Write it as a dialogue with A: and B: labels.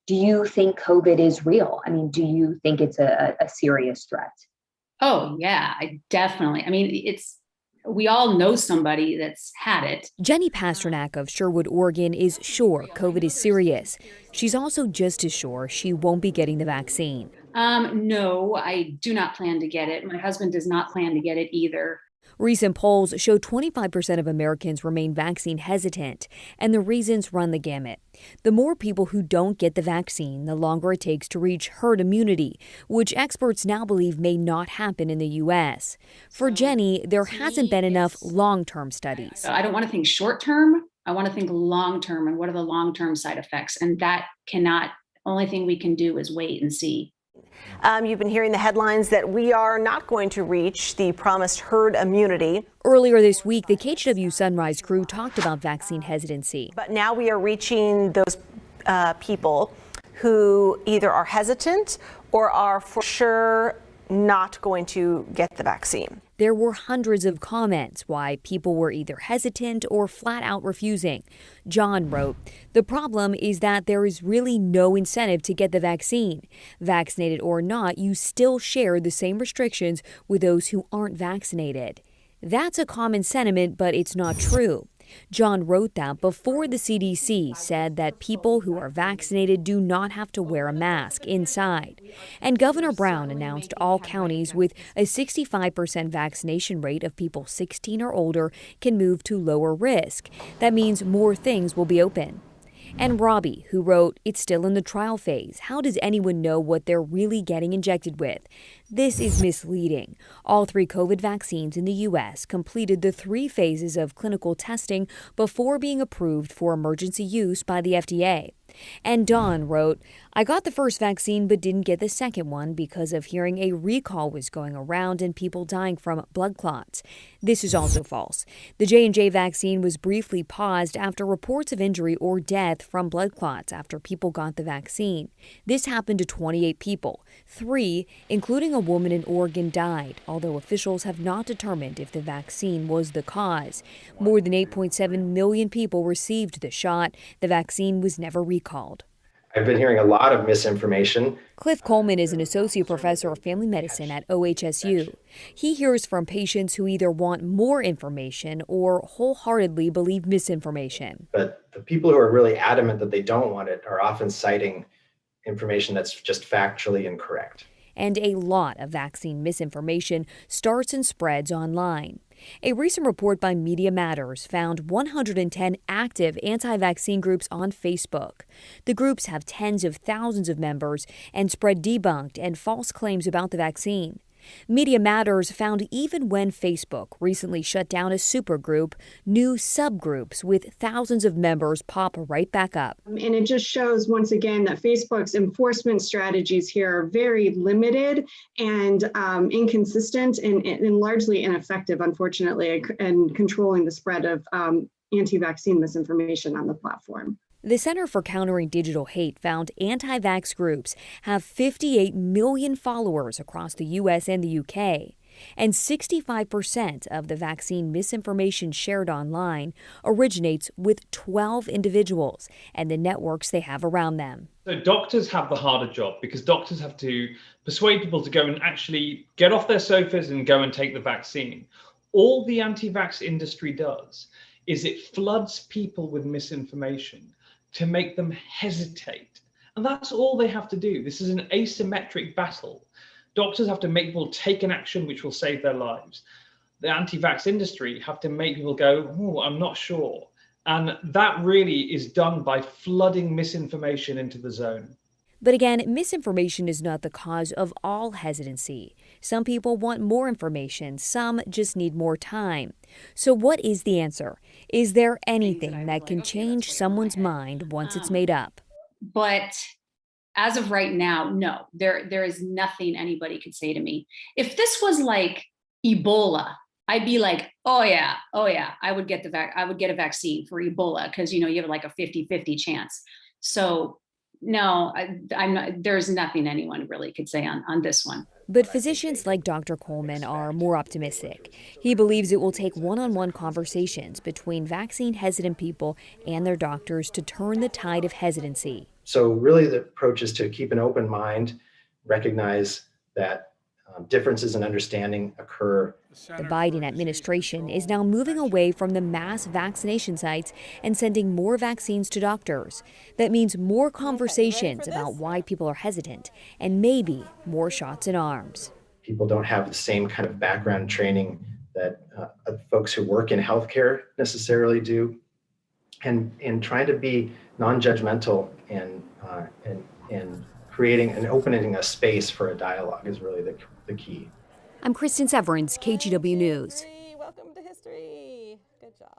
A: Do you think COVID is real? I mean, do you think it's a serious threat?
B: Oh, yeah, I definitely. I mean, we all know somebody that's had it.
C: Jenny Pasternak of Sherwood, Oregon is sure COVID is serious. She's also just as sure she won't be getting the vaccine.
B: No, I do not plan to get it. My husband does not plan to get it either.
C: Recent polls show 25% of Americans remain vaccine hesitant, and the reasons run the gamut. The more people who don't get the vaccine, the longer it takes to reach herd immunity, which experts now believe may not happen in the U.S. For Jenny, there hasn't been enough long-term studies.
B: I don't want to think short-term. I want to think long-term, and what are the long-term side effects? And only thing we can do is wait and see.
D: You've been hearing the headlines that we are not going to reach the promised herd immunity.
C: Earlier this week, the KHW Sunrise crew talked about vaccine hesitancy.
D: But now we are reaching those people who either are hesitant or are for sure not going to get the vaccine.
C: There were hundreds of comments why people were either hesitant or flat out refusing. John wrote, "The problem is that there is really no incentive to get the vaccine. Vaccinated or not, you still share the same restrictions with those who aren't vaccinated." That's a common sentiment, but it's not true. John wrote that before the CDC said that people who are vaccinated do not have to wear a mask inside. And Governor Brown announced all counties with a 65% vaccination rate of people 16 or older can move to lower risk. That means more things will be open. And Robbie, who wrote, "It's still in the trial phase. How does anyone know what they're really getting injected with?" This is misleading. All 3 COVID vaccines in the U.S. completed the 3 phases of clinical testing before being approved for emergency use by the FDA. And Dawn wrote, "I got the first vaccine but didn't get the second one because of hearing a recall was going around and people dying from blood clots." This is also false. The J&J vaccine was briefly paused after reports of injury or death from blood clots after people got the vaccine. This happened to 28 people. 3, including a woman in Oregon, died, although officials have not determined if the vaccine was the cause. More than 8.7 million people received the shot. The vaccine was never recalled.
E: I've been hearing a lot of misinformation.
C: Cliff Coleman is an associate professor of family medicine at OHSU. He hears from patients who either want more information or wholeheartedly believe misinformation.
E: But the people who are really adamant that they don't want it are often citing information that's just factually incorrect.
C: And a lot of vaccine misinformation starts and spreads online. A recent report by Media Matters found 110 active anti-vaccine groups on Facebook. The groups have tens of thousands of members and spread debunked and false claims about the vaccine. Media Matters found even when Facebook recently shut down a supergroup, new subgroups with thousands of members pop right back up.
F: And it just shows once again that Facebook's enforcement strategies here are very limited and inconsistent and largely ineffective, unfortunately, in controlling the spread of anti-vaccine misinformation on the platform.
C: The Center for Countering Digital Hate found anti-vax groups have 58 million followers across the U.S. and the U.K. And 65% of the vaccine misinformation shared online originates with 12 individuals and the networks they have around them.
G: So doctors have the harder job because doctors have to persuade people to go and actually get off their sofas and go and take the vaccine. All the anti-vax industry does is it floods people with misinformation to make them hesitate. And that's all they have to do. This is an asymmetric battle. Doctors have to make people take an action which will save their lives. The anti-vax industry have to make people go, "Oh, I'm not sure." And that really is done by flooding misinformation into the zone.
C: But again, misinformation is not the cause of all hesitancy. Some people want more information, some just need more time. So what is the answer? Is there anything that can change someone's mind once it's made up?
B: But as of right now, no, there is nothing anybody could say to me. If this was like Ebola, I'd be like, oh yeah, I would get a vaccine for Ebola because you have like a 50-50 chance. So no, I'm not. There's nothing anyone really could say on this one.
C: But physicians like Dr. Coleman are more optimistic. He believes it will take one-on-one conversations between vaccine-hesitant people and their doctors to turn the tide of hesitancy.
E: So really the approach is to keep an open mind, recognize that differences in understanding occur.
C: The Biden administration is now moving away from the mass vaccination sites and sending more vaccines to doctors. That means more conversations about why people are hesitant and maybe more shots in arms.
E: People don't have the same kind of background training that folks who work in healthcare necessarily do. And trying to be non-judgmental and creating and opening a space for a dialogue is really the key.
C: I'm Kristen Severance, KGW News.
D: Welcome to history. Good job.